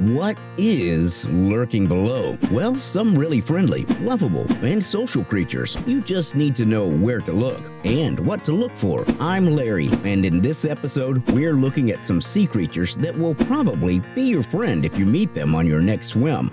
What is lurking below? Well, some really friendly, lovable, and social creatures. You just need to know where to look and what to look for. I'm Larry, and in this episode, we're looking at some sea creatures that will probably be your friend if you meet them on your next swim.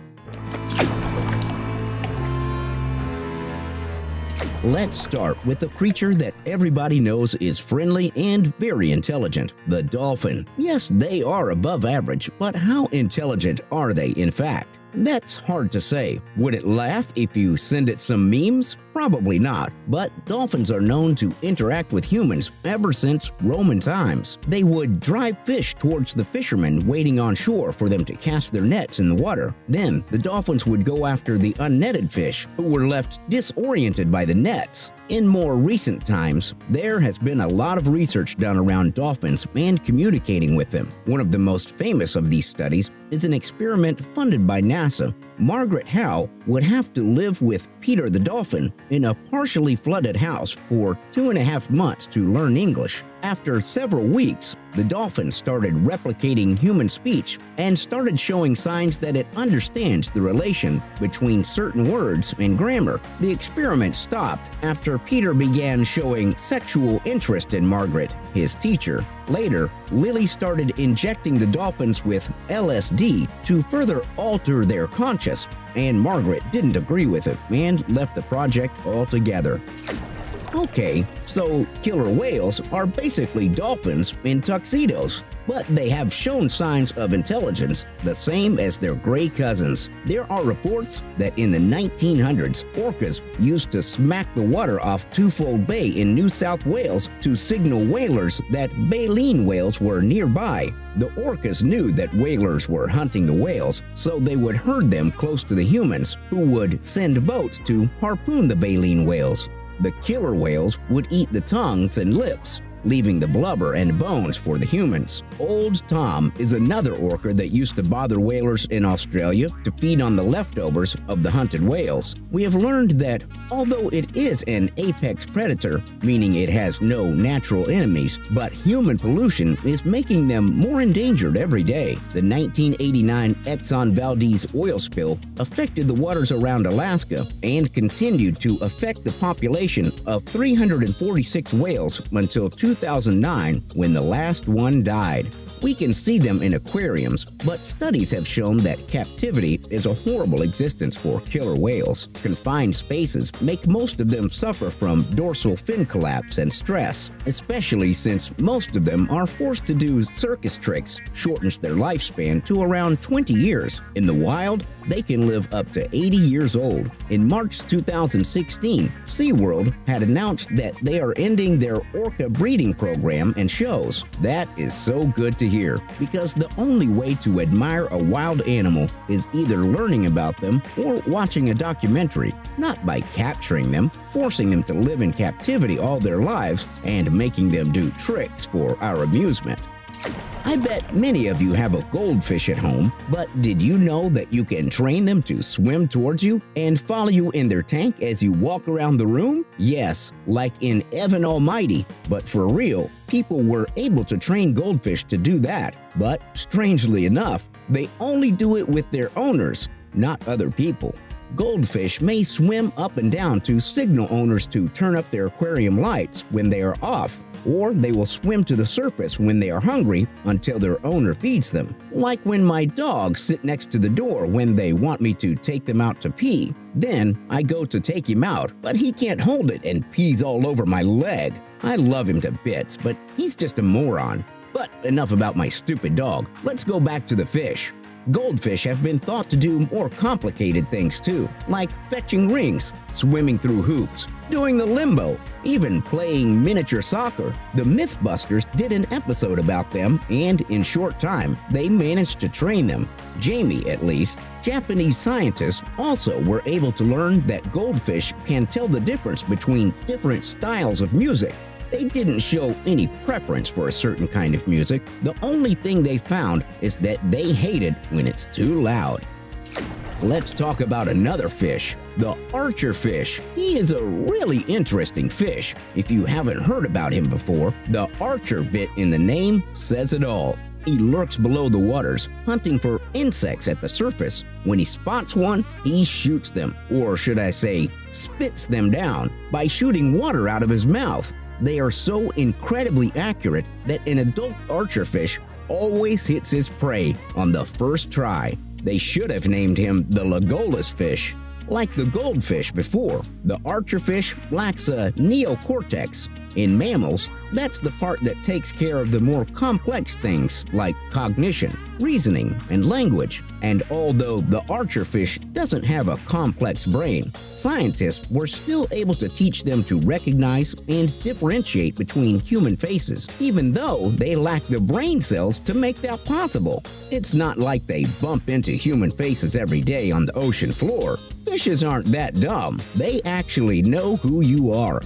Let's start with a creature that everybody knows is friendly and very intelligent, the dolphin. Yes, they are above average, but how intelligent are they in fact? That's hard to say. Would it laugh if you send it some memes? Probably not, but dolphins are known to interact with humans ever since Roman times. They would drive fish towards the fishermen waiting on shore for them to cast their nets in the water. Then, the dolphins would go after the unnetted fish, who were left disoriented by the nets. In more recent times, there has been a lot of research done around dolphins and communicating with them. One of the most famous of these studies is an experiment funded by NASA. Margaret Howe would have to live with Peter the dolphin in a partially flooded house for 2.5 months to learn English. After several weeks, the dolphin started replicating human speech and started showing signs that it understands the relation between certain words and grammar. The experiment stopped after Peter began showing sexual interest in Margaret, his teacher. Later, Lily started injecting the dolphins with LSD to further alter their conscience, and Margaret didn't agree with it and left the project altogether. Okay, so killer whales are basically dolphins in tuxedos, but they have shown signs of intelligence the same as their gray cousins. There are reports that in the 1900s, orcas used to smack the water off Twofold Bay in New South Wales to signal whalers that baleen whales were nearby. The orcas knew that whalers were hunting the whales, so they would herd them close to the humans, who would send boats to harpoon the baleen whales. The killer whales would eat the tongues and lips, leaving the blubber and bones for the humans. Old Tom is another orca that used to bother whalers in Australia to feed on the leftovers of the hunted whales. We have learned that although it is an apex predator, meaning it has no natural enemies, but human pollution is making them more endangered every day. The 1989 Exxon Valdez oil spill affected the waters around Alaska and continued to affect the population of 346 whales until 2009, when the last one died. We can see them in aquariums, but studies have shown that captivity is a horrible existence for killer whales. Confined spaces make most of them suffer from dorsal fin collapse and stress, especially since most of them are forced to do circus tricks, shortens their lifespan to around 20 years. In the wild, they can live up to 80 years old. In March 2016, SeaWorld had announced that they are ending their orca breeding program and shows. That is so good to hear, because the only way to admire a wild animal is either learning about them or watching a documentary, not by capturing them, forcing them to live in captivity all their lives, and making them do tricks for our amusement. I bet many of you have a goldfish at home, but did you know that you can train them to swim towards you and follow you in their tank as you walk around the room? Yes, like in Evan Almighty, but for real, people were able to train goldfish to do that. But strangely enough, they only do it with their owners, not other people. Goldfish may swim up and down to signal owners to turn up their aquarium lights when they are off, or they will swim to the surface when they are hungry until their owner feeds them. Like when my dogs sit next to the door when they want me to take them out to pee. Then I go to take him out, but he can't hold it and pees all over my leg. I love him to bits, but he's just a moron. But enough about my stupid dog. Let's go back to the fish. Goldfish have been thought to do more complicated things too, like fetching rings, swimming through hoops, doing the limbo, even playing miniature soccer. The Mythbusters did an episode about them, and in short time, they managed to train them. Jamie, at least. Japanese scientists also were able to learn that goldfish can tell the difference between different styles of music. They didn't show any preference for a certain kind of music. The only thing they found is that they hate it when it's too loud. Let's talk about another fish, the Archerfish. He is a really interesting fish. If you haven't heard about him before, the Archer bit in the name says it all. He lurks below the waters, hunting for insects at the surface. When he spots one, he shoots them, or should I say, spits them down, by shooting water out of his mouth. They are so incredibly accurate that an adult archerfish always hits his prey on the first try. They should have named him the Legolas fish. Like the goldfish before, the archerfish lacks a neocortex. In mammals, that's the part that takes care of the more complex things like cognition, reasoning, and language. And although the archerfish doesn't have a complex brain, scientists were still able to teach them to recognize and differentiate between human faces, even though they lack the brain cells to make that possible. It's not like they bump into human faces every day on the ocean floor. Fishes aren't that dumb. They actually know who you are.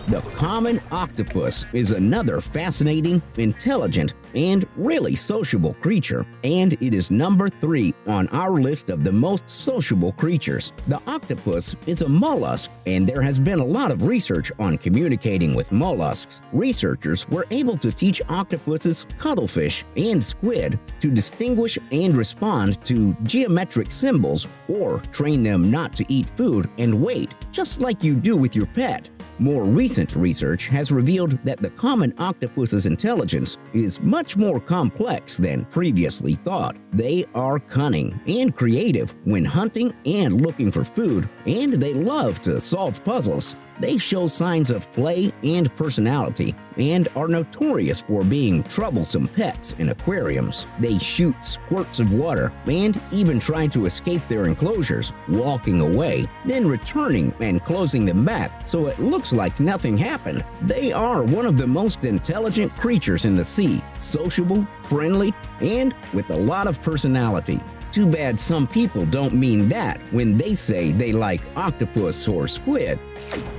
The common octopus is another fascinating, intelligent, and really sociable creature, and it is number 3 on our list of the most sociable creatures. The octopus is a mollusk, and there has been a lot of research on communicating with mollusks. Researchers were able to teach octopuses, cuttlefish, and squid to distinguish and respond to geometric symbols, or train them not to eat food and wait, just like you do with your pet. More recent research has revealed that the common octopus's intelligence is much more complex than previously thought. They are cunning and creative when hunting and looking for food, and they love to solve puzzles. They show signs of play and personality, and are notorious for being troublesome pets in aquariums. They shoot squirts of water and even try to escape their enclosures, walking away, then returning and closing them back so it looks like nothing happened. They are one of the most intelligent creatures in the sea, sociable, friendly, and with a lot of personality. Too bad some people don't mean that when they say they like octopus or squid.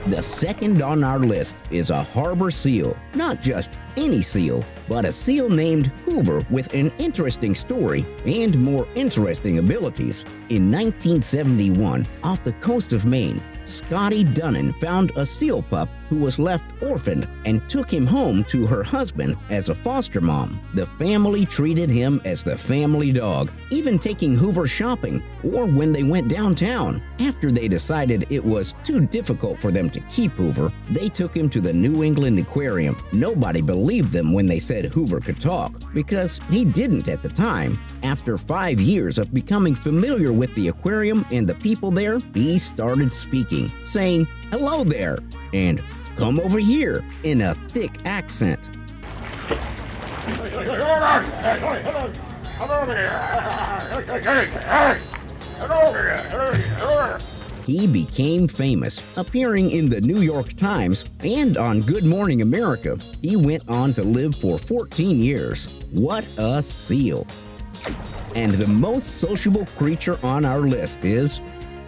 The second on our list is a harbor seal. Not just any seal, but a seal named Hoover with an interesting story and more interesting abilities. In 1971, off the coast of Maine, Scotty Dunnan found a seal pup who was left orphaned and took him home to her husband as a foster mom. The family treated him as the family dog, even taking Hoover shopping or when they went downtown. After they decided it was too difficult for them to keep Hoover, they took him to the New England Aquarium. Nobody believed them when they said Hoover could talk, because he didn't at the time. After 5 years of becoming familiar with the aquarium and the people there, he started speaking, saying, "Hello there," and "Come over here," in a thick accent. He became famous, appearing in the New York Times and on Good Morning America. He went on to live for 14 years. What a seal! And the most sociable creature on our list is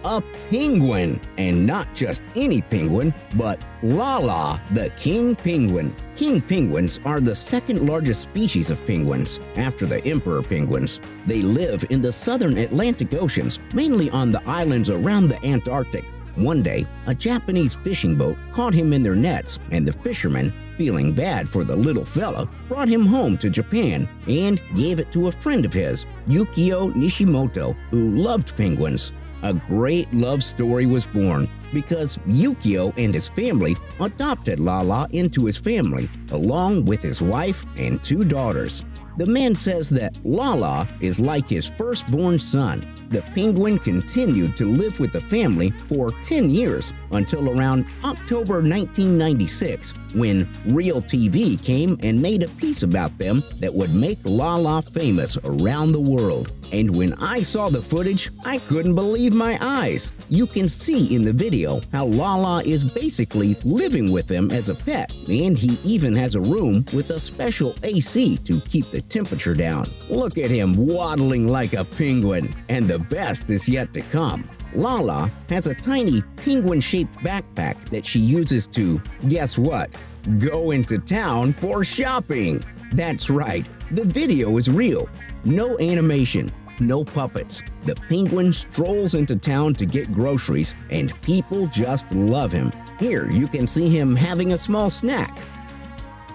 a penguin, and not just any penguin, but Lala, the king penguin. King penguins are the second largest species of penguins, after the emperor penguins. They live in the southern Atlantic Oceans, mainly on the islands around the Antarctic. One day, a Japanese fishing boat caught him in their nets, and the fishermen, feeling bad for the little fella, brought him home to Japan and gave it to a friend of his, Yukio Nishimoto, who loved penguins. A great love story was born because Yukio and his family adopted Lala into his family, along with his wife and 2 daughters. The man says that Lala is like his firstborn son. The penguin continued to live with the family for 10 years until around October 1996, when Real TV came and made a piece about them that would make Lala famous around the world. And when I saw the footage, I couldn't believe my eyes. You can see in the video how Lala is basically living with them as a pet, and he even has a room with a special AC to keep the temperature down. Look at him waddling like a penguin, and the best is yet to come. Lala has a tiny penguin-shaped backpack that she uses to, guess what? Go into town for shopping. That's right, the video is real. No animation, no puppets. The penguin strolls into town to get groceries, and people just love him. Here you can see him having a small snack.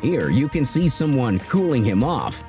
Here you can see someone cooling him off.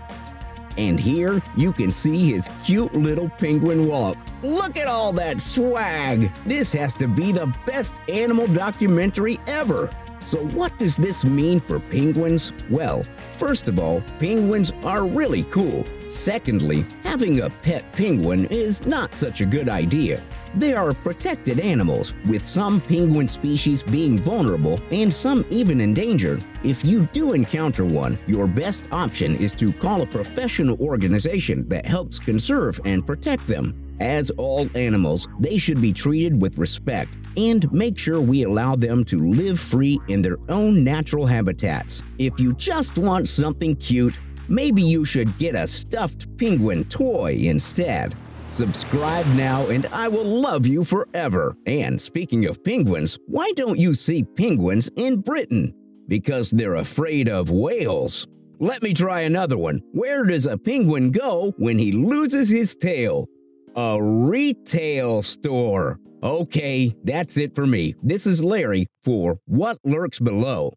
And here you can see his cute little penguin walk. Look at all that swag! This has to be the best animal documentary ever. So what does this mean for penguins? Well, first of all, penguins are really cool. Secondly, having a pet penguin is not such a good idea. They are protected animals, with some penguin species being vulnerable and some even endangered. If you do encounter one, your best option is to call a professional organization that helps conserve and protect them. As all animals, they should be treated with respect, and make sure we allow them to live free in their own natural habitats. If you just want something cute, maybe you should get a stuffed penguin toy instead. Subscribe now and I will love you forever. And speaking of penguins, why don't you see penguins in Britain? Because they're afraid of whales. Let me try another one. Where does a penguin go when he loses his tail? A retail store. Okay, that's it for me. This is Larry for What Lurks Below.